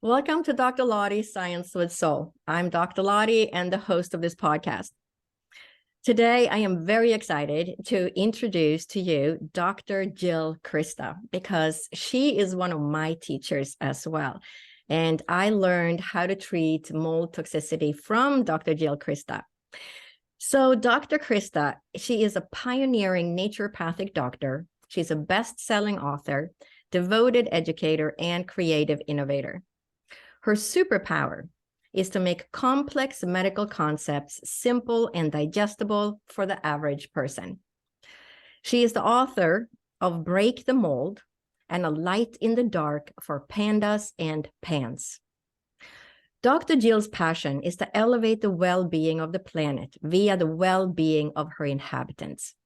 Welcome to Dr. Lottie's Science with Soul. I'm Dr. Lottie and the host of this podcast. Today, I am very excited to introduce to you Dr. Jill Crista because she is one of my teachers as well. And I learned how to treat mold toxicity from Dr. Jill Crista. So Dr. Crista, she is a pioneering naturopathic doctor. She's a best-selling author, devoted educator, and creative innovator. Her superpower is to make complex medical concepts simple and digestible for the average person. She is the author of Break the Mold and A Light in the Dark for PANDAS and PANS. Dr. Jill's passion is to elevate the well-being of the planet via the well-being of her inhabitants.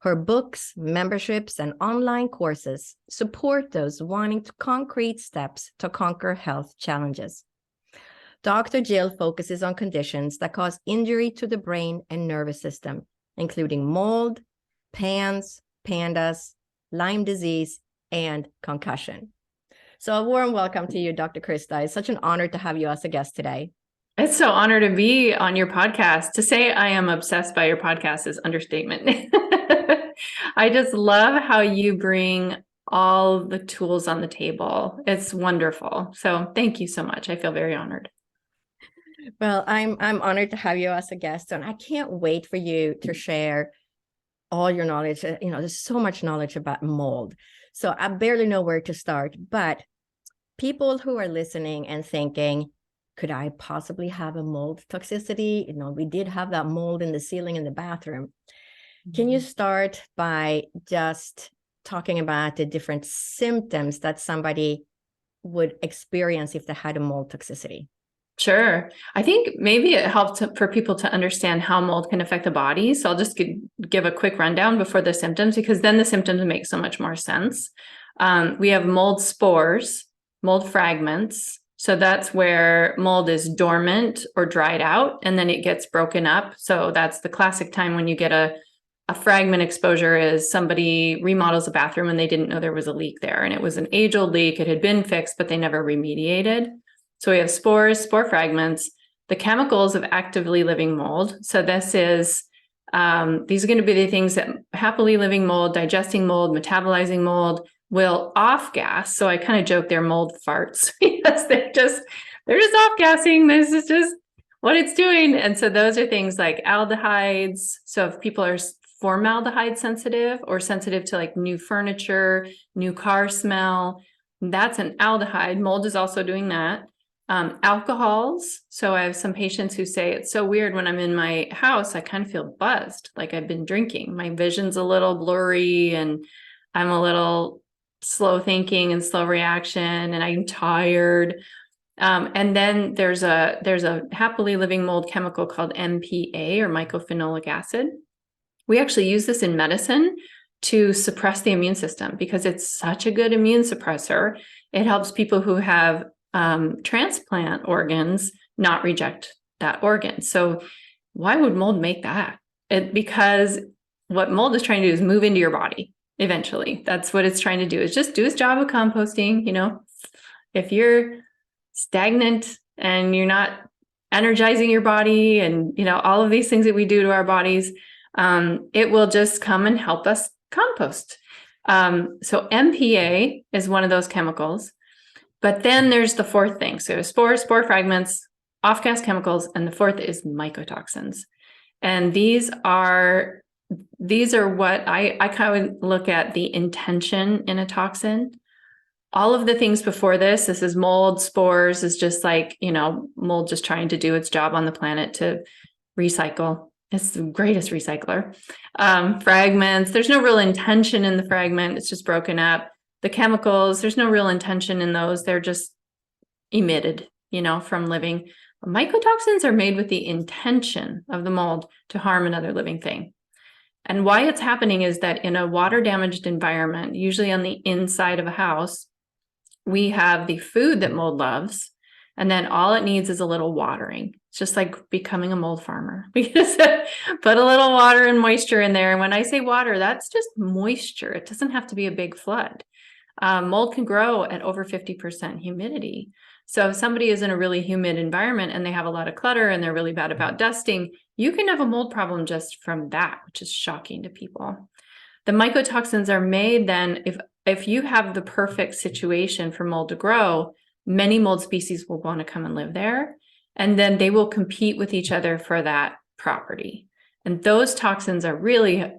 Her books, memberships, and online courses support those wanting concrete steps to conquer health challenges. Dr. Jill focuses on conditions that cause injury to the brain and nervous system, including mold, PANS, PANDAS, Lyme disease, and concussion. So a warm welcome to you, Dr. Crista. It's such an honor to have you as a guest today. It's so honored to be on your podcast. To say I am obsessed by your podcast is understatement. I just love how you bring all the tools on the table. It's wonderful. So thank you so much. I feel very honored. Well, I'm honored to have you as a guest, and I can't wait for you to share all your knowledge. There's so much knowledge about mold. So I barely know where to start, but people who are listening and thinking, could I possibly have a mold toxicity? We did have that mold in the ceiling in the bathroom. Can you start by just talking about the different symptoms that somebody would experience if they had a mold toxicity? Sure. I think maybe it helps for people to understand how mold can affect the body. So I'll just give a quick rundown before the symptoms, because then the symptoms make so much more sense. We have mold spores, mold fragments. So that's where mold is dormant or dried out, and then it gets broken up. So that's the classic time when you get a fragment exposure is somebody remodels a bathroom and they didn't know there was a leak there. And it was an age-old leak. It had been fixed, but they never remediated. So we have spores, spore fragments, the chemicals of actively living mold. So this is, these are going to be the things that happily living mold, digesting mold, metabolizing mold will off gas. So I kind of joke they're mold farts because they're just off gassing. This is just what it's doing. And so those are things like aldehydes. So if people are formaldehyde sensitive or sensitive to like new furniture, new car smell, that's an aldehyde. Mold is also doing that. Alcohols. So I have some patients who say it's so weird when I'm in my house, I kind of feel buzzed, like I've been drinking. My vision's a little blurry and I'm a little slow thinking and slow reaction and I'm tired. And then there's a happily living mold chemical called MPA or mycophenolic acid. We actually use this in medicine to suppress the immune system because it's such a good immune suppressor. It helps people who have transplant organs not reject that organ. So why would mold make that? Because what mold is trying to do is move into your body eventually. That's what it's trying to do, is just do its job of composting. If you're stagnant and you're not energizing your body and all of these things that we do to our bodies, it will just come and help us compost. So MPA is one of those chemicals. But then there's the fourth thing. So spores, spore fragments, off-gas chemicals, and the fourth is mycotoxins. And these are what I kind of look at the intention in a toxin. All of the things before this is mold, spores, is just like, mold just trying to do its job on the planet to recycle. It's the greatest recycler. Fragments, there's no real intention in the fragment. It's just broken up. The chemicals, there's no real intention in those. They're just emitted, from living. Mycotoxins are made with the intention of the mold to harm another living thing. And why it's happening is that in a water-damaged environment, usually on the inside of a house, we have the food that mold loves, and then all it needs is a little watering. It's just like becoming a mold farmer. We just put a little water and moisture in there. And when I say water, that's just moisture. It doesn't have to be a big flood. Mold can grow at over 50% humidity. So if somebody is in a really humid environment and they have a lot of clutter and they're really bad about dusting, you can have a mold problem just from that, which is shocking to people. The mycotoxins are made then, if you have the perfect situation for mold to grow, many mold species will want to come and live there, and then they will compete with each other for that property. And those toxins are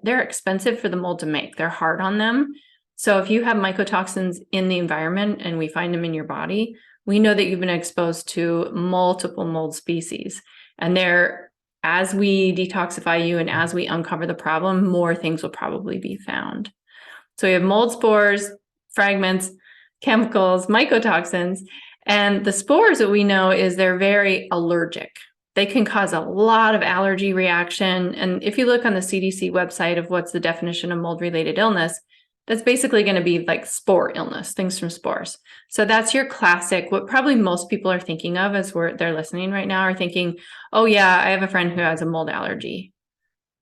they're expensive for the mold to make. They're hard on them. So if you have mycotoxins in the environment and we find them in your body, we know that you've been exposed to multiple mold species. And as we detoxify you and as we uncover the problem, more things will probably be found. So we have mold spores, fragments, chemicals, mycotoxins, and the spores that we know is they're very allergic. They can cause a lot of allergy reaction. And if you look on the CDC website of what's the definition of mold-related illness, that's basically going to be like spore illness, things from spores. So that's your classic, what probably most people are thinking of as they're listening right now are thinking, oh yeah, I have a friend who has a mold allergy.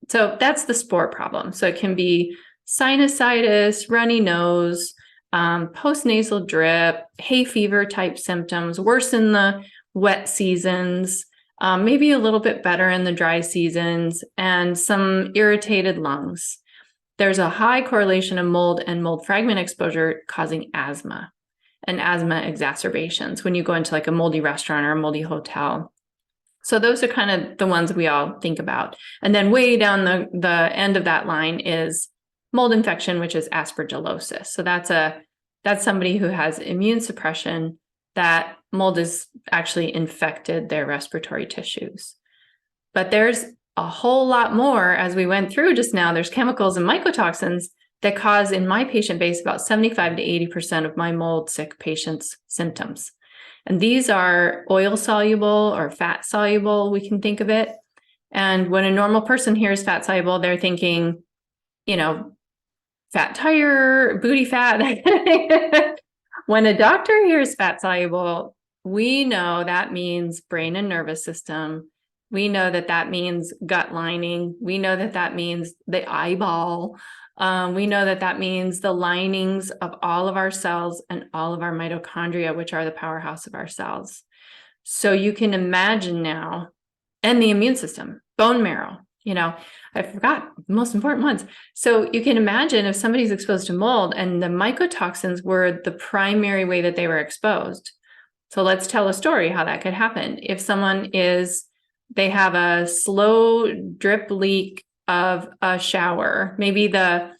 So that's the spore problem. So it can be sinusitis, runny nose, postnasal drip, hay fever type symptoms, worse in the wet seasons, maybe a little bit better in the dry seasons, and some irritated lungs. There's a high correlation of mold and mold fragment exposure causing asthma and asthma exacerbations when you go into like a moldy restaurant or a moldy hotel. So those are kind of the ones we all think about. And then way down the end of that line is mold infection, which is aspergillosis. So that's somebody who has immune suppression, that mold has actually infected their respiratory tissues. But there's a whole lot more, as we went through just now. There's chemicals and mycotoxins that cause, in my patient base, about 75 to 80% of my mold sick patients' symptoms. And these are oil soluble or fat soluble, we can think of it. And when a normal person hears fat soluble, they're thinking, fat tire, booty fat, that kind of thing. When a doctor hears fat soluble, we know that means brain and nervous system. We know that means gut lining. We know that means the eyeball. We know that means the linings of all of our cells and all of our mitochondria, which are the powerhouse of our cells. So you can imagine now, and the immune system, bone marrow, I forgot the most important ones. So you can imagine if somebody's exposed to mold and the mycotoxins were the primary way that they were exposed. So let's tell a story how that could happen. If someone they have a slow drip leak of a shower. Maybe the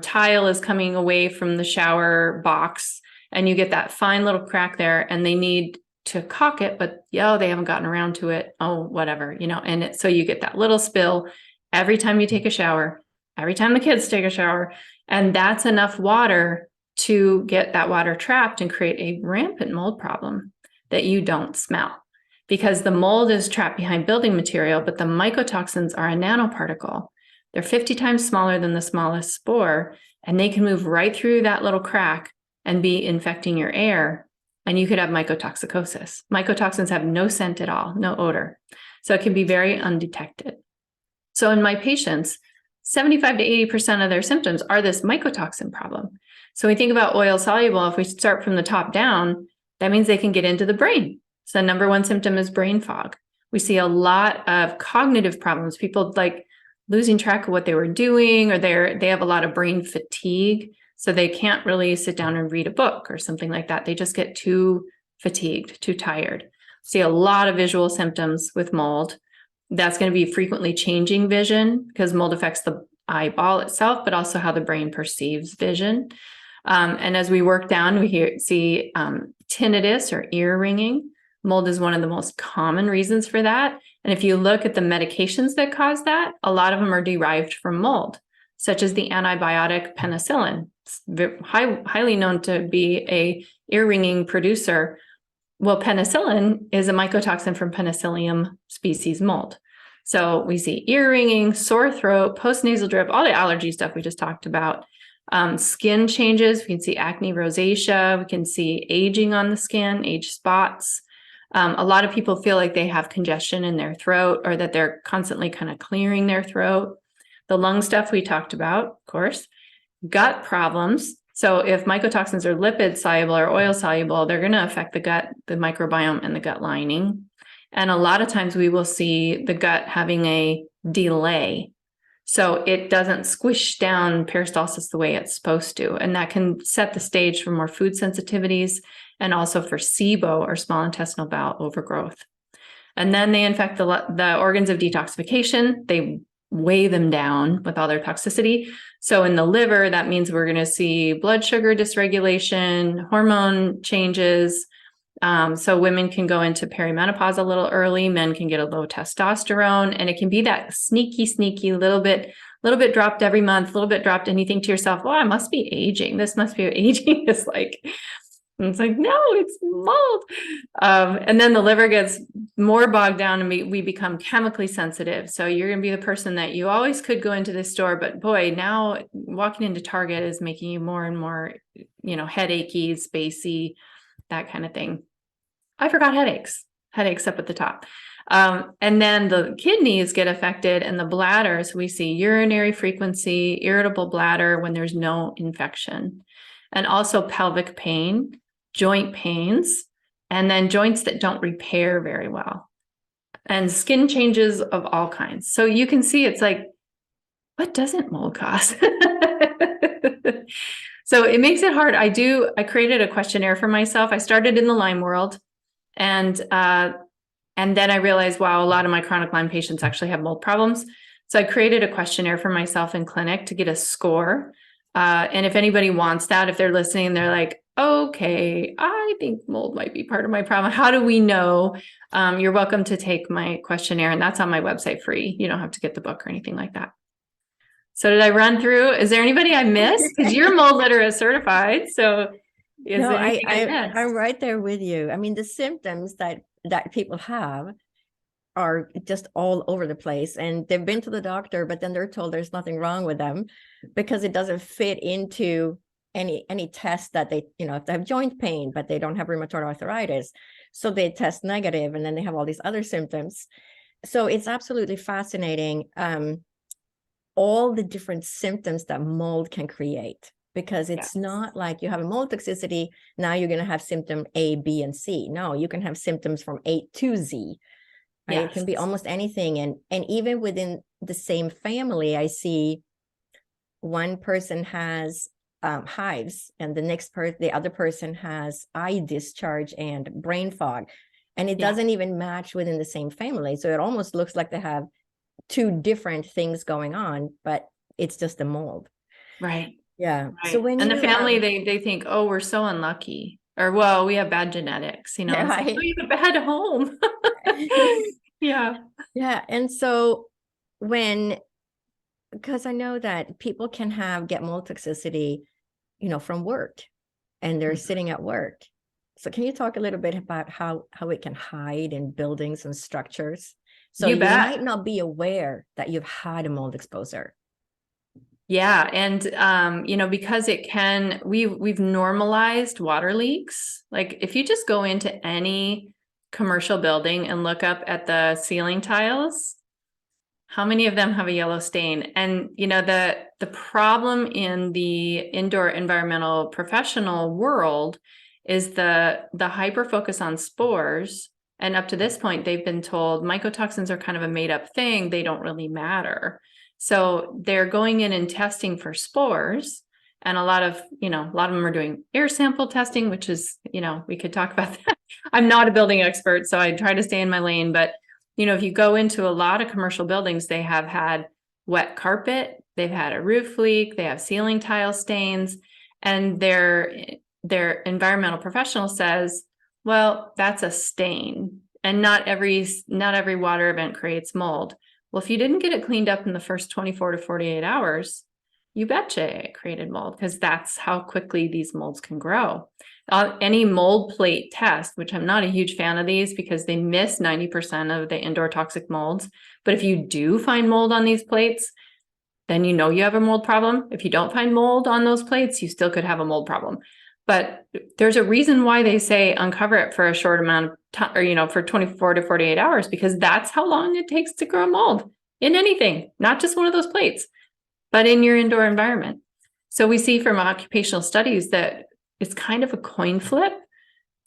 tile is coming away from the shower box and you get that fine little crack there and they need to caulk it, but they haven't gotten around to it. Oh, whatever, and so you get that little spill every time you take a shower, every time the kids take a shower, and that's enough water to get that water trapped and create a rampant mold problem that you don't smell. Because the mold is trapped behind building material, but the mycotoxins are a nanoparticle. They're 50 times smaller than the smallest spore, and they can move right through that little crack and be infecting your air, and you could have mycotoxicosis. Mycotoxins have no scent at all, no odor. So it can be very undetected. So in my patients, 75 to 80% of their symptoms are this mycotoxin problem. So when we think about oil soluble, if we start from the top down, that means they can get into the brain. So the number one symptom is brain fog. We see a lot of cognitive problems, people like losing track of what they were doing, or they have a lot of brain fatigue. So they can't really sit down and read a book or something like that. They just get too fatigued, too tired. See a lot of visual symptoms with mold. That's going to be frequently changing vision because mold affects the eyeball itself, but also how the brain perceives vision. And as we work down, we see tinnitus or ear ringing. Mold is one of the most common reasons for that. And if you look at the medications that cause that, a lot of them are derived from mold, such as the antibiotic penicillin. It's highly known to be a ear ringing producer. Well, penicillin is a mycotoxin from Penicillium species mold. So we see ear ringing, sore throat, postnasal drip, all the allergy stuff we just talked about. Skin changes, we can see acne, rosacea, we can see aging on the skin, age spots. A lot of people feel like they have congestion in their throat or that they're constantly kind of clearing their throat. The lung stuff we talked about, of course. Gut problems. So if mycotoxins are lipid soluble or oil soluble, they're going to affect the gut, the microbiome, and the gut lining. And a lot of times we will see the gut having a delay. So it doesn't squish down peristalsis the way it's supposed to. And that can set the stage for more food sensitivities and also for SIBO, or small intestinal bowel overgrowth. And then they infect the organs of detoxification. They weigh them down with all their toxicity. So in the liver, that means we're going to see blood sugar dysregulation, hormone changes. So women can go into perimenopause a little early. Men can get a low testosterone, and it can be that sneaky little bit dropped every month, a little bit dropped, and you think to yourself, well, I must be aging. This must be aging. It's like, no, it's mold. And then the liver gets more bogged down and we become chemically sensitive. So you're going to be the person that you always could go into the store, but boy, now walking into Target is making you more and more, headachy, spacey, that kind of thing. I forgot headaches up at the top. And then the kidneys get affected and the bladder. So we see urinary frequency, irritable bladder when there's no infection, and also pelvic pain, joint pains, and then joints that don't repair very well, and skin changes of all kinds. So you can see it's like, what doesn't mold cause? So it makes it hard. I created a questionnaire for myself. I started in the Lyme world, and then I realized, wow, a lot of my chronic Lyme patients actually have mold problems. So I created a questionnaire for myself in clinic to get a score. And if anybody wants that, if they're listening, they're like, okay, I think mold might be part of my problem. How do we know? You're welcome to take my questionnaire, and that's on my website free. You don't have to get the book or anything like that. So did I run through? Is there anybody I missed? Because you're mold literate certified. So no, I'm right there with you. I mean, the symptoms that people have are just all over the place, and they've been to the doctor, but then they're told there's nothing wrong with them because it doesn't fit into any test that they, if they have joint pain, but they don't have rheumatoid arthritis, so they test negative, and then they have all these other symptoms. So it's absolutely fascinating, all the different symptoms that mold can create, because it's not like you have a mold toxicity, now you're going to have symptom A, B, and C. No, you can have symptoms from A to Z. Right? Yes. It can be almost anything. And even within the same family, I see one person has hives, and the other person has eye discharge and brain fog. And it doesn't even match within the same family. So it almost looks like they have two different things going on, but it's just a mold. Right. Yeah. Right. So when the family, they think, oh, we're so unlucky. Or, well, we have bad genetics, Right. It's like, oh, you have a bad home. Yeah. Yeah. And so because I know that people can get mold toxicity, from work, and they're sitting at work. So can you talk a little bit about how it can hide in buildings and structures? So you might not be aware that you've had a mold exposure. Yeah. And, because we've normalized water leaks. Like if you just go into any commercial building and look up at the ceiling tiles, how many of them have a yellow stain? And, the problem in the indoor environmental professional world is the hyper focus on spores. And up to this point, they've been told mycotoxins are kind of a made up thing. They don't really matter. So they're going in and testing for spores. And a lot of them are doing air sample testing, which is, we could talk about that. I'm not a building expert, so I try to stay in my lane. But, if you go into a lot of commercial buildings, they have had wet carpet, they've had a roof leak, they have ceiling tile stains, and their environmental professional says, well, that's a stain, and not every water event creates mold. Well, if you didn't get it cleaned up in the first 24 to 48 hours, you betcha it created mold, because that's how quickly these molds can grow. Any mold plate test, which I'm not a huge fan of these because they miss 90% of the indoor toxic molds. But if you do find mold on these plates, then you have a mold problem. If you don't find mold on those plates, you still could have a mold problem. But there's a reason why they say uncover it for a short amount of time, or, for 24 to 48 hours, because that's how long it takes to grow mold in anything, not just one of those plates, but in your indoor environment. So we see from occupational studies that it's kind of a coin flip.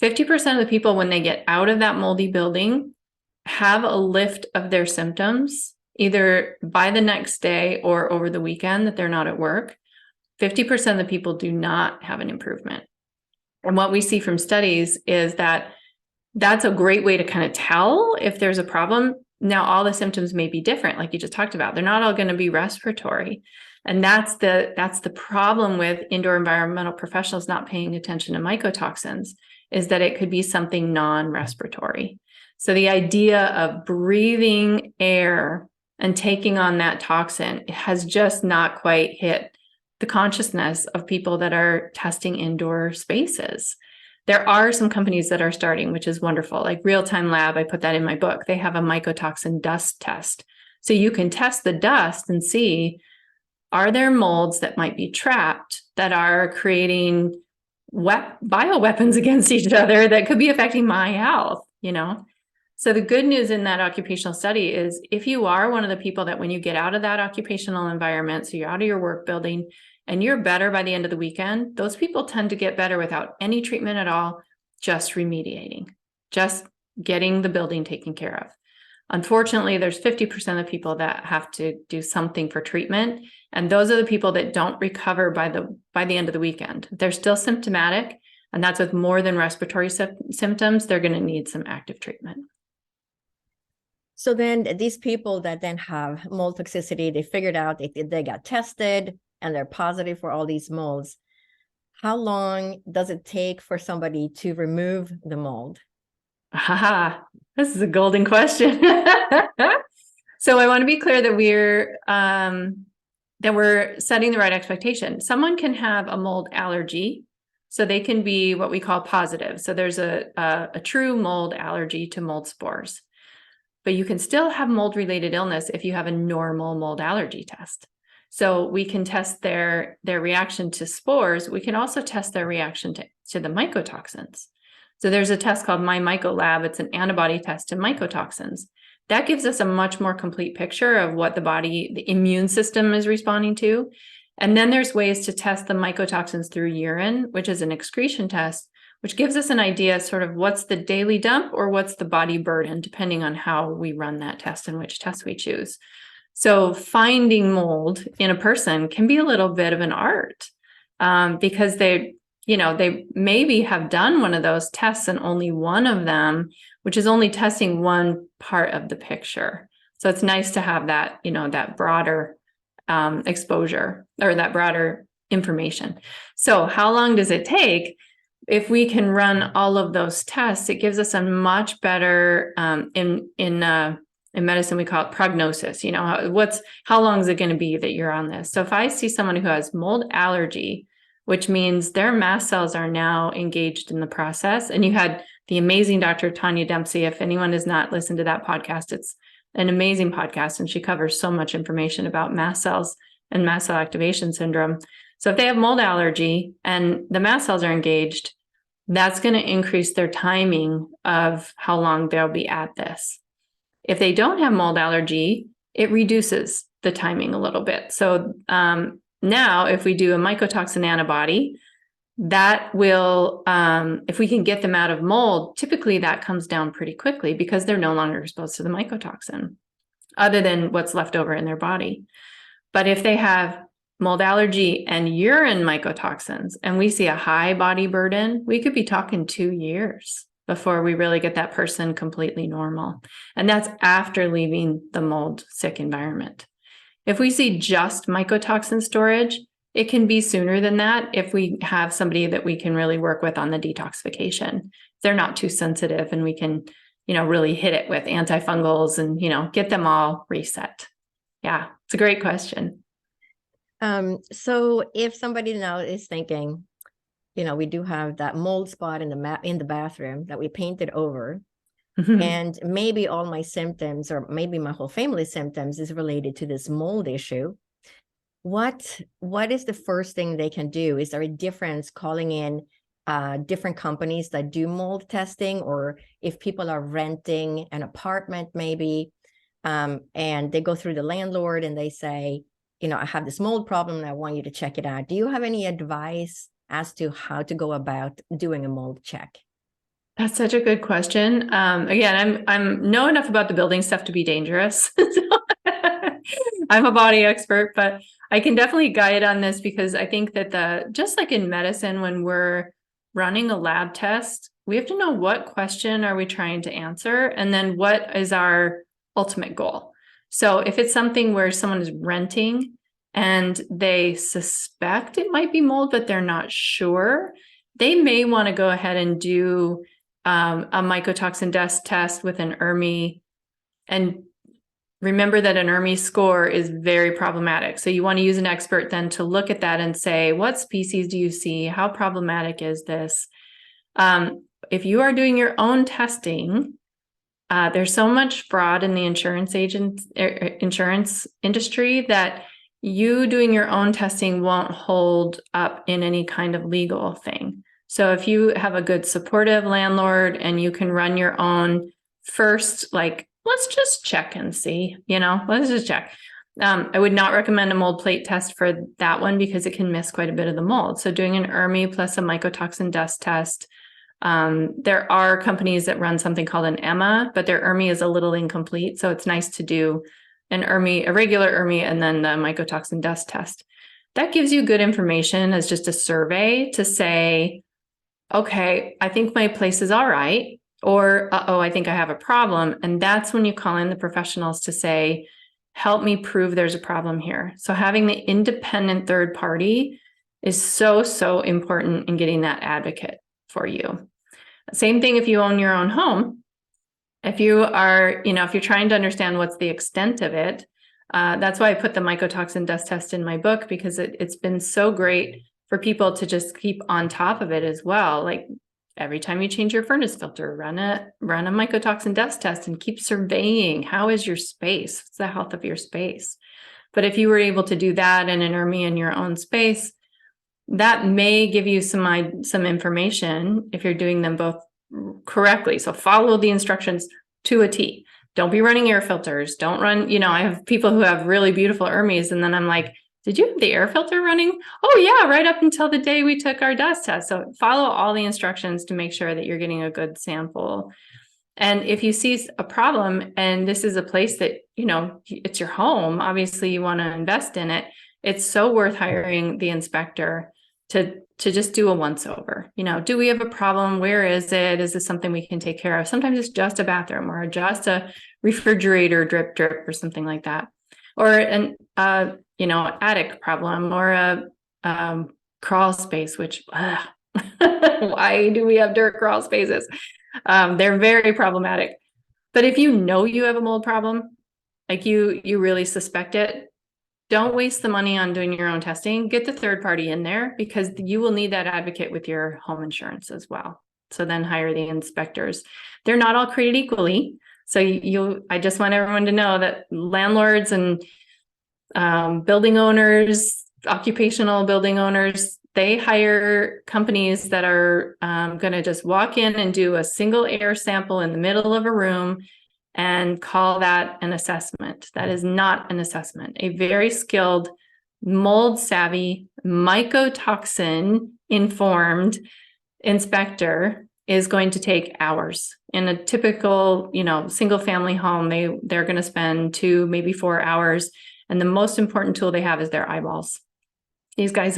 50% of the people, when they get out of that moldy building, have a lift of their symptoms, either by the next day or over the weekend that they're not at work. 50% of the people do not have an improvement. And what we see from studies is that that's a great way to kind of tell if there's a problem. Now, all the symptoms may be different, like you just talked about. They're not all going to be respiratory. And that's the problem with indoor environmental professionals not paying attention to mycotoxins, is that it could be something non-respiratory. So the idea of breathing air and taking on that toxin has just not quite hit the consciousness of people that are testing indoor spaces. There are some companies that are starting, which is wonderful, like Real Time Lab. I put that in my book. They have a mycotoxin dust test. So you can test the dust and see, are there molds that might be trapped that are creating bioweapons against each other that could be affecting my health, So the good news in that occupational study is, if you are one of the people that when you get out of that occupational environment, so you're out of your work building and you're better by the end of the weekend, those people tend to get better without any treatment at all, just remediating, just getting the building taken care of. Unfortunately, there's 50% of people that have to do something for treatment. And those are the people that don't recover by the end of the weekend. They're still symptomatic, and that's with more than respiratory symptoms. They're going to need some active treatment. So then these people that then have mold toxicity, they figured out they got tested and they're positive for all these molds. How long does it take for somebody to remove the mold? This is a golden question. So I want to be clear that we're setting the right expectation. Someone can have a mold allergy, so they can be what we call positive. So there's a true mold allergy to mold spores. But you can still have mold-related illness if you have a normal mold allergy test. So we can test their reaction to spores. We can also test their reaction to the mycotoxins. So there's a test called MyMycoLab. It's an antibody test to mycotoxins. That gives us a much more complete picture of what the immune system is responding to. And then there's ways to test the mycotoxins through urine, which is an excretion test, which gives us an idea sort of what's the daily dump or what's the body burden, depending on how we run that test and which test we choose. So finding mold in a person can be a little bit of an art, because they maybe have done one of those tests and only one of them, which is only testing one part of the picture. So it's nice to have that, that broader exposure, or that broader information. So how long does it take? If we can run all of those tests, it gives us a much better, in medicine, we call it prognosis. How long is it going to be that you're on this? So if I see someone who has mold allergy, which means their mast cells are now engaged in the process. And you had the amazing Dr. Tanya Dempsey. If anyone has not listened to that podcast, it's an amazing podcast, and she covers so much information about mast cells and mast cell activation syndrome. So if they have mold allergy and the mast cells are engaged, that's going to increase their timing of how long they'll be at this. If they don't have mold allergy, it reduces the timing a little bit. So now if we do a mycotoxin antibody, that will, if we can get them out of mold, typically that comes down pretty quickly because they're no longer exposed to the mycotoxin, other than what's left over in their body. But if they have mold allergy and urine mycotoxins, and we see a high body burden, we could be talking 2 years before we really get that person completely normal. And that's after leaving the mold sick environment. If we see just mycotoxin storage, it can be sooner than that if we have somebody that we can really work with on the detoxification. They're not too sensitive, and we can, really hit it with antifungals and, get them all reset. Yeah, it's a great question. So if somebody now is thinking, we do have that mold spot in the bathroom that we painted over, and maybe all my symptoms, or maybe my whole family's symptoms, is related to this mold issue. What is the first thing they can do? Is there a difference calling in different companies that do mold testing, or if people are renting an apartment maybe, and they go through the landlord and they say, I have this mold problem and I want you to check it out. Do you have any advice as to how to go about doing a mold check? That's such a good question. Again, I'm know enough about the building stuff to be dangerous. I'm a body expert, but I can definitely guide on this because I think that just like in medicine, when we're running a lab test, we have to know what question are we trying to answer, and then what is our ultimate goal. So if it's something where someone is renting and they suspect it might be mold, but they're not sure, they may want to go ahead and do a mycotoxin dust test with an ERMI. And remember that an ERMI score is very problematic. So you want to use an expert then to look at that and say, what species do you see? How problematic is this? If you are doing your own testing, there's so much fraud in the insurance industry that you doing your own testing won't hold up in any kind of legal thing. So if you have a good supportive landlord and you can run your own first, like, let's just check and see, let's just check. I would not recommend a mold plate test for that one because it can miss quite a bit of the mold. So doing an ERMI plus a mycotoxin dust test. There are companies that run something called an EMA, but their ERMI is a little incomplete. So it's nice to do an ERMI, a regular ERMI, and then the mycotoxin dust test. That gives you good information as just a survey to say, okay, I think my place is all right, or I think I have a problem. And that's when you call in the professionals to say, help me prove there's a problem here. So having the independent third party is so, so important in getting that advocate for you. Same thing if you own your own home. If you are, if you're trying to understand what's the extent of it, that's why I put the mycotoxin dust test in my book, because it's been so great for people to just keep on top of it as well. Like every time you change your furnace filter, run a mycotoxin dust test and keep surveying. How is your space? What's the health of your space? But if you were able to do that in an ERMI in your own space, that may give you some information if you're doing them both correctly. So follow the instructions to a T. Don't be running air filters. Don't run, I have people who have really beautiful ERMIs, and then I'm like, did you have the air filter running? Oh yeah, right up until the day we took our dust test. So follow all the instructions to make sure that you're getting a good sample. And if you see a problem, and this is a place that, it's your home, obviously you want to invest in it. It's so worth hiring the inspector to just do a once over. Do we have a problem? Where is it? Is this something we can take care of? Sometimes it's just a bathroom or just a refrigerator drip or something like that. Or an attic problem, or a crawl space, which why do we have dirt crawl spaces? They're very problematic. But if you know you have a mold problem, like you really suspect it, don't waste the money on doing your own testing. Get the third party in there, because you will need that advocate with your home insurance as well. So then hire the inspectors. They're not all created equally. So I just want everyone to know that landlords and building owners, occupational building owners, they hire companies that are going to just walk in and do a single air sample in the middle of a room and call that an assessment. That is not an assessment. A very skilled, mold savvy, mycotoxin informed inspector is going to take hours. In a typical, single family home, they're going to spend 2, maybe 4 hours. And the most important tool they have is their eyeballs. These guys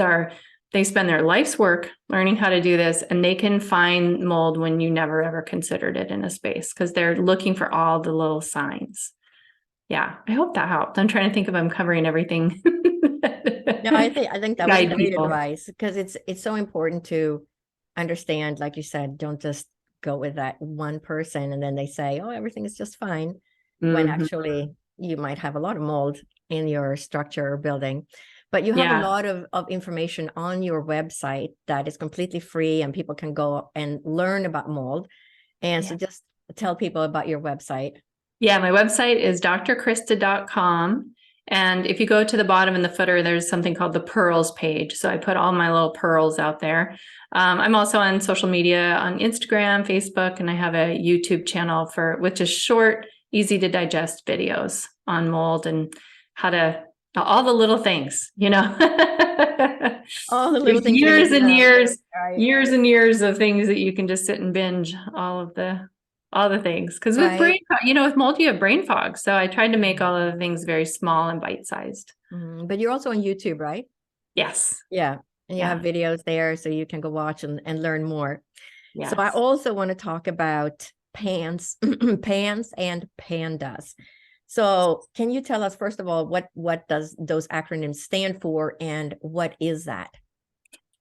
they spend their life's work learning how to do this, and they can find mold when you never ever considered it in a space, because they're looking for all the little signs. Yeah, I hope that helped. I'm trying to think if I'm covering everything. No, I think that was great advice, because it's so important to understand, like you said, don't just go with that one person and then they say, oh, everything is just fine, when actually you might have a lot of mold in your structure or building. But you have a lot of information on your website that is completely free, and people can go and learn about mold. And so just tell people about your website. Yeah, my website is drcrista.com. And if you go to the bottom in the footer, there's something called the pearls page. So I put all my little pearls out there. I'm also on social media on Instagram, Facebook, and I have a YouTube channel which is short, easy to digest videos on mold and how to All the little things, All the little There's things we need years to and know. years, Right. years and years of things that you can just sit and binge all the things. Because with Right. with mold, you have brain fog. So I tried to make all of the things very small and bite-sized. But you're also on YouTube, right? Yes. Yeah. And you have Yeah. videos there so you can go watch and learn more. So I Yes. also want to talk about PANS, PANS and PANDAS. So can you tell us, first of all, what does those acronyms stand for and what is that?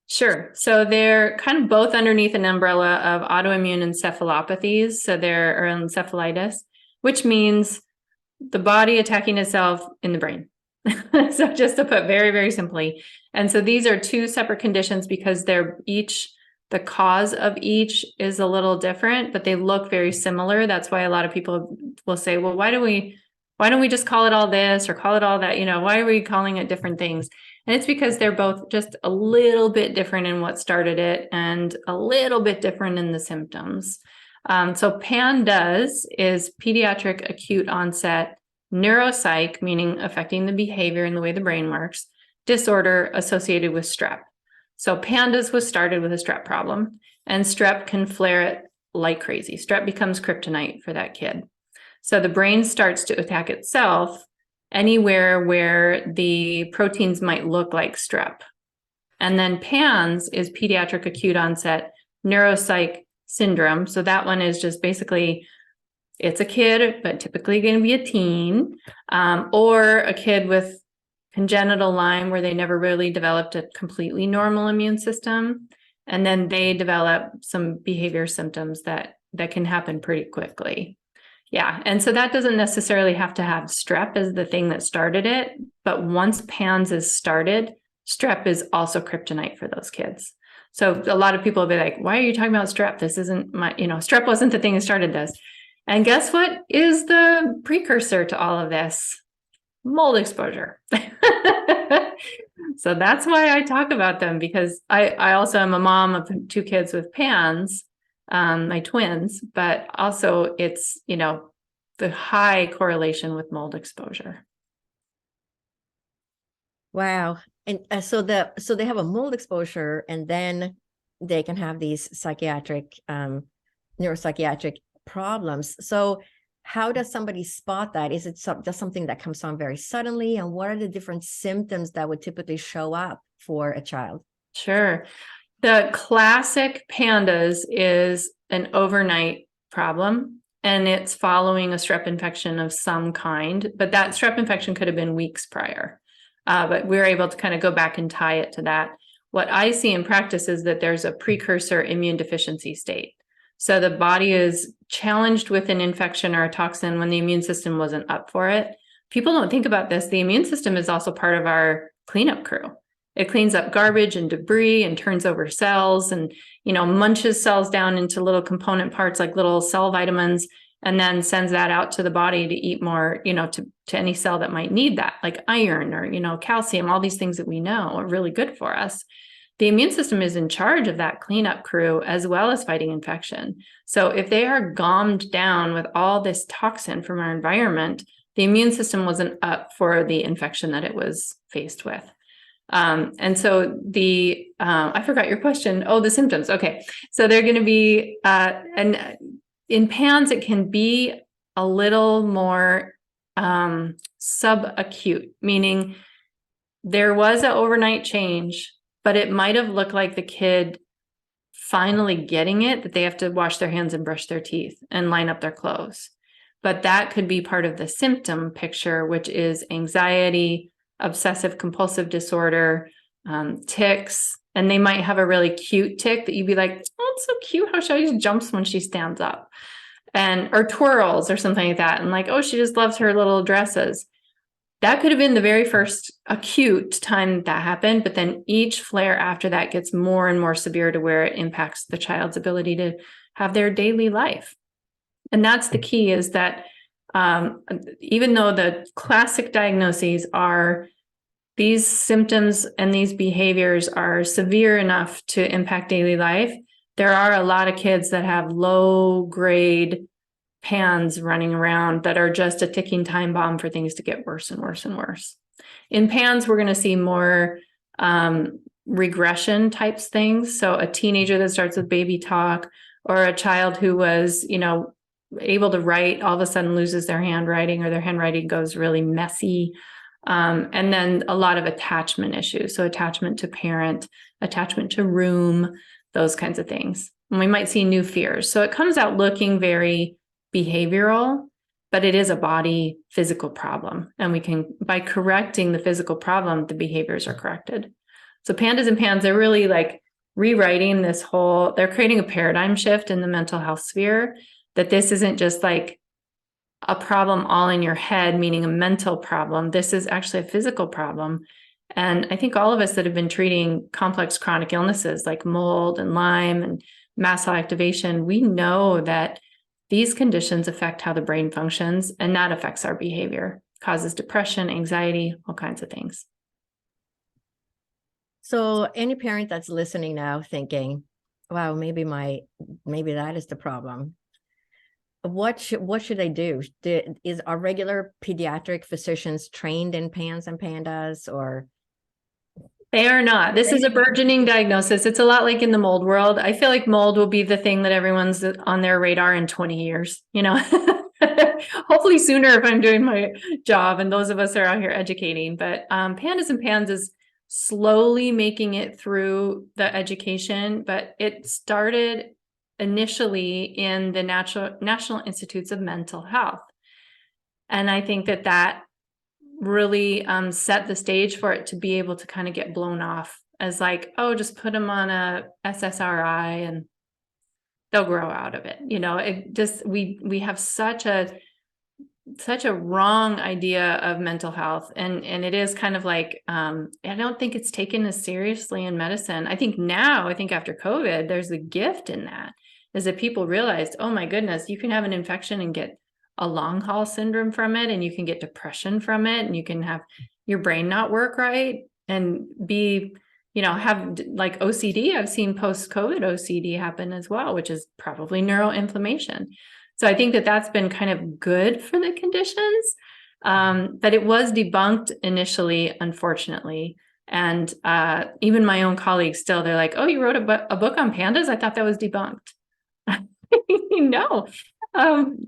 Sure. So they're kind of both underneath an umbrella of autoimmune encephalopathies. So or encephalitis, which means the body attacking itself in the brain. So just to put very, very simply. And so these are two separate conditions because the cause of each is a little different, but they look very similar. That's why a lot of people will say, well, why don't we just call it all this or call it all that? Why are we calling it different things? And it's because they're both just a little bit different in what started it and a little bit different in the symptoms. So PANDAS is pediatric acute onset neuropsych, meaning affecting the behavior and the way the brain works, disorder associated with strep. So PANDAS was started with a strep problem, and strep can flare it like crazy. Strep becomes kryptonite for that kid. So the brain starts to attack itself anywhere where the proteins might look like strep. And then PANS is pediatric acute onset neuropsych syndrome. So that one is just basically, it's a kid, but typically going to be a teen, or a kid with congenital Lyme where they never really developed a completely normal immune system. And then they develop some behavior symptoms that can happen pretty quickly. Yeah. And so that doesn't necessarily have to have strep as the thing that started it. But once PANS is started, strep is also kryptonite for those kids. So a lot of people will be like, why are you talking about strep? This isn't strep wasn't the thing that started this. And guess what is the precursor to all of this? Mold exposure. So that's why I talk about them, because I also am a mom of two kids with PANS, my twins, but also it's, the high correlation with mold exposure. Wow. And so they have a mold exposure and then they can have these neuropsychiatric problems. So how does somebody spot that? Is it just something that comes on very suddenly? And what are the different symptoms that would typically show up for a child? Sure. The classic PANDAS is an overnight problem, and it's following a strep infection of some kind, but that strep infection could have been weeks prior. But we're able to kind of go back and tie it to that. What I see in practice is that there's a precursor immune deficiency state. So the body is challenged with an infection or a toxin when the immune system wasn't up for it. People don't think about this. The immune system is also part of our cleanup crew. It cleans up garbage and debris and turns over cells and, munches cells down into little component parts like little cell vitamins, and then sends that out to the body to eat more, to any cell that might need that, like iron or, calcium, all these things that we know are really good for us. The immune system is in charge of that cleanup crew as well as fighting infection. So if they are gommed down with all this toxin from our environment, the immune system wasn't up for the infection that it was faced with. And so I forgot your question. Oh, the symptoms. Okay. So they're going to be, and in PANS, it can be a little more subacute, meaning there was an overnight change, but it might have looked like the kid finally getting it, that they have to wash their hands and brush their teeth and line up their clothes. But that could be part of the symptom picture, which is anxiety, obsessive compulsive disorder, tics, and they might have a really cute tic that you'd be like, oh, it's so cute how she always jumps when she stands up, or twirls or something like that. And like, oh, she just loves her little dresses. That could have been the very first acute time that happened, but then each flare after that gets more and more severe to where it impacts the child's ability to have their daily life. And that's the key, is that even though the classic diagnoses are these symptoms and these behaviors are severe enough to impact daily life, there are a lot of kids that have low grade PANS running around that are just a ticking time bomb for things to get worse and worse and worse. In PANDAS, we're going to see more regression types things. So a teenager that starts with baby talk, or a child who was, able to write, all of a sudden loses their handwriting, or their handwriting goes really messy. And then a lot of attachment issues. So attachment to parent, attachment to room, those kinds of things. And we might see new fears. So it comes out looking very behavioral, but it is a body physical problem. And we can, by correcting the physical problem, the behaviors are corrected. So PANDAS and PANDAS, they're really like rewriting this whole, they're creating a paradigm shift in the mental health sphere, that this isn't just like a problem all in your head, meaning a mental problem. This is actually a physical problem. And I think all of us that have been treating complex chronic illnesses like mold and Lyme and mast cell activation, we know that these conditions affect how the brain functions, and that affects our behavior, causes depression, anxiety, all kinds of things. So any parent that's listening now thinking, wow, maybe that is the problem. What should they do? Are regular pediatric physicians trained in PANDAS and PANDAS, or? They are not. This is a burgeoning diagnosis. It's a lot like in the mold world. I feel like mold will be the thing that everyone's on their radar in 20 years, hopefully sooner if I'm doing my job and those of us are out here educating. But PANDAS and PANDAS is slowly making it through the education, but it started initially in the National Institutes of Mental Health. And I think that really set the stage for it to be able to kind of get blown off as like, oh, just put them on a SSRI and they'll grow out of it. It just, we have such a wrong idea of mental health. And it is kind of like, I don't think it's taken as seriously in medicine. I think after COVID, there's a gift in that, is that people realized, oh my goodness, you can have an infection and get a long haul syndrome from it, and you can get depression from it, and you can have your brain not work right and be, have like OCD. I've seen post-COVID OCD happen as well, which is probably neuroinflammation. So I think that's been kind of good for the conditions, but it was debunked initially, unfortunately. And even my own colleagues still, they're like, oh, you wrote a book on PANDAS? I thought that was debunked. No.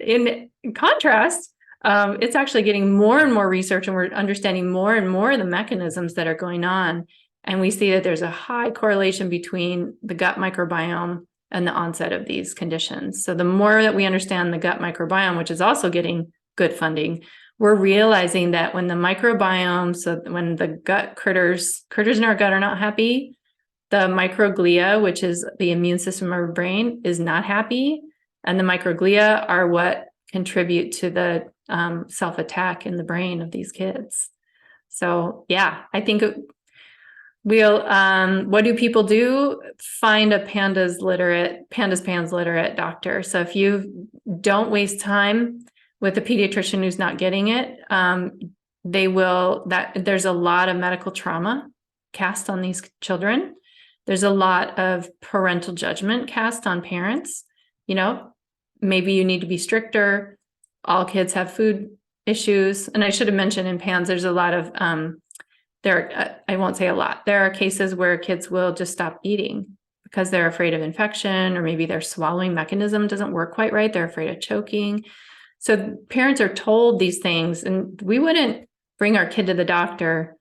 In contrast, it's actually getting more and more research, and we're understanding more and more of the mechanisms that are going on. And we see that there's a high correlation between the gut microbiome and the onset of these conditions. So the more that we understand the gut microbiome, which is also getting good funding, we're realizing that when the microbiome, so when the gut critters in our gut are not happy, the microglia, which is the immune system of our brain, is not happy. And the microglia are what contribute to the self-attack in the brain of these kids. So yeah, I think what do people do? Find a PANDAS PANDAS literate doctor. So if you don't waste time with a pediatrician who's not getting it, there's a lot of medical trauma cast on these children. There's a lot of parental judgment cast on parents. Maybe you need to be stricter. All kids have food issues. And I should have mentioned in PANDAS, there's a lot of, I won't say a lot. There are cases where kids will just stop eating because they're afraid of infection, or maybe their swallowing mechanism doesn't work quite right. They're afraid of choking. So parents are told these things, and we wouldn't bring our kid to the doctor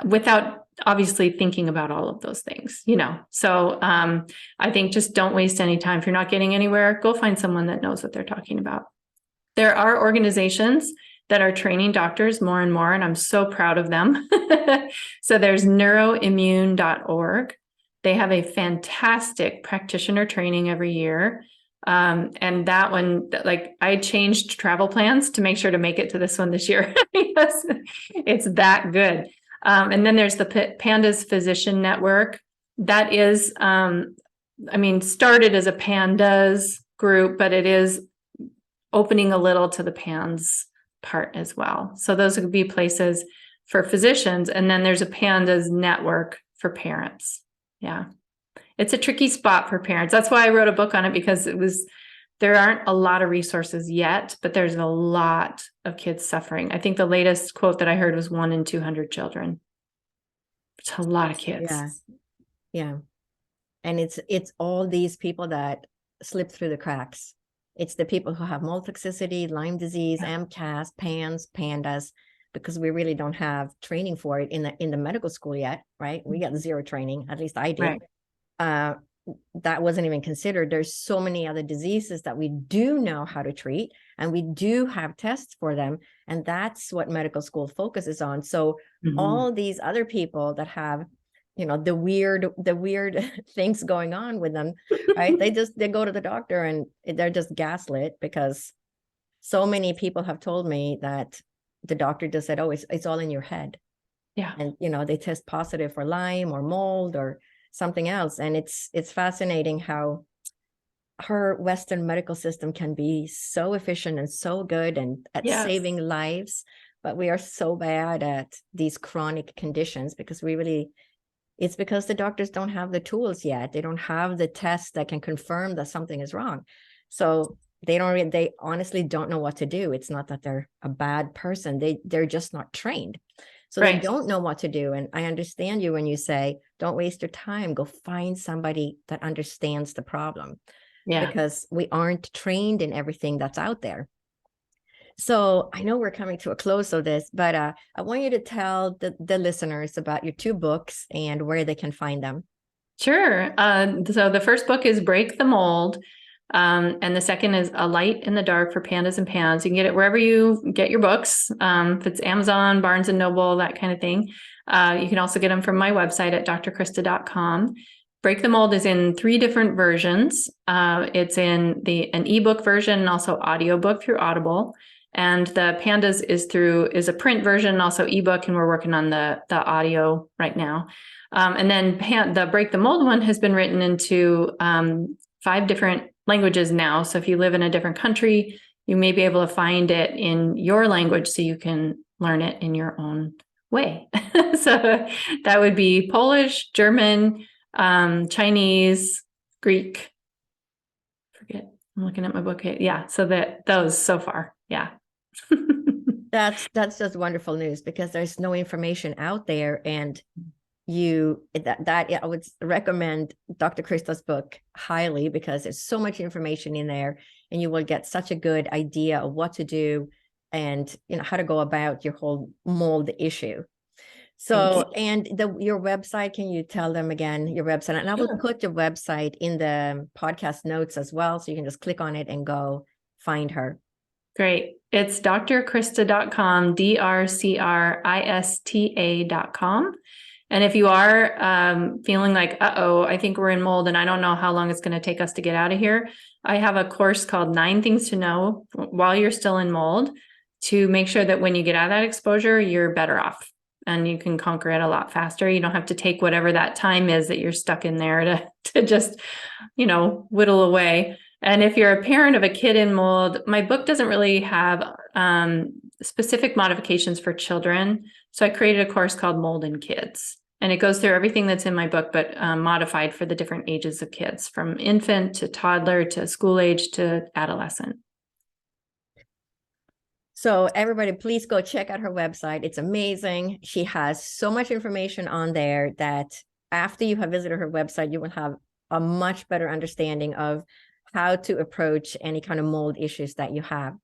without obviously thinking about all of those things, So I think just don't waste any time. If you're not getting anywhere, go find someone that knows what they're talking about. There are organizations that are training doctors more and more, and I'm so proud of them. So there's neuroimmune.org. They have a fantastic practitioner training every year. And that one, like, I changed travel plans to make sure to make it to this one this year. Because it's that good. And then there's the PANDAS Physician Network. That is, started as a PANDAS group, but it is opening a little to the PANDAS part as well. So those would be places for physicians. And then there's a PANDAS network for parents. Yeah. It's a tricky spot for parents. That's why I wrote a book on it, because there aren't a lot of resources yet, but there's a lot of kids suffering. I think the latest quote that I heard was 1 in 200 children. It's a lot of kids. Yeah. Yeah. And it's all these people that slip through the cracks. It's the people who have mold toxicity, Lyme disease, MCAS, PANS, PANDAS, because we really don't have training for it in the medical school yet, right? We got zero training, at least I did. Right. That wasn't even considered. There's so many other diseases that we do know how to treat, and we do have tests for them. And that's what medical school focuses on. So all these other people that have, you know, the weird things going on with them, right? They go to the doctor and they're just gaslit, because so many people have told me that the doctor just said, oh, it's all in your head. Yeah. And, you know, they test positive for Lyme or mold or something else. And it's fascinating how our Western medical system can be so efficient and so good and at saving lives, but we are so bad at these chronic conditions because it's because the doctors don't have the tools yet. They don't have the tests that can confirm that something is wrong. So they honestly don't know what to do. It's not that they're a bad person. They're just not trained. So they don't know what to do. And I understand you when you say, don't waste your time, go find somebody that understands the problem. Yeah. Because we aren't trained in everything that's out there. So I know we're coming to a close of this, but I want you to tell the listeners about your 2 books and where they can find them. Sure. So the first book is Break the Mold. And the second is A Light in the Dark for Pandas and Pans. You can get it wherever you get your books. If it's Amazon, Barnes and Noble, that kind of thing. You can also get them from my website at drcrista.com. Break the Mold is in 3 different versions. It's in an ebook version and also audiobook through Audible. And the Pandas is a print version, and also ebook, and we're working on the audio right now. And then the Break the Mold one has been written into 5 different languages now. So if you live in a different country, you may be able to find it in your language so you can learn it in your own way. So that would be Polish, German, Chinese, Greek. Forget, I'm looking at my book. Yeah, so those so far. Yeah. That's just wonderful news, because there's no information out there, and I would recommend Dr. Crista's book highly, because there's so much information in there, and you will get such a good idea of what to do and, you know, how to go about your whole mold issue. So, and your website, can you tell them again your website? And I will put your website in the podcast notes as well, so you can just click on it and go find her. Great. It's drcrista.com, drcrista.com. And if you are feeling like, I think we're in mold and I don't know how long it's going to take us to get out of here, I have a course called 9 Things to Know While You're Still in Mold, to make sure that when you get out of that exposure, you're better off and you can conquer it a lot faster. You don't have to take whatever that time is that you're stuck in there to just, whittle away. And if you're a parent of a kid in mold, my book doesn't really have specific modifications for children. So I created a course called Mold in Kids. And it goes through everything that's in my book, but modified for the different ages of kids, from infant to toddler to school age to adolescent. So everybody, please go check out her website. It's amazing. She has so much information on there that after you have visited her website, you will have a much better understanding of how to approach any kind of mold issues that you have.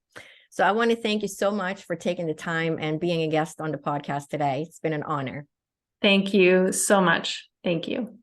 So I want to thank you so much for taking the time and being a guest on the podcast today. It's been an honor. Thank you so much. Thank you.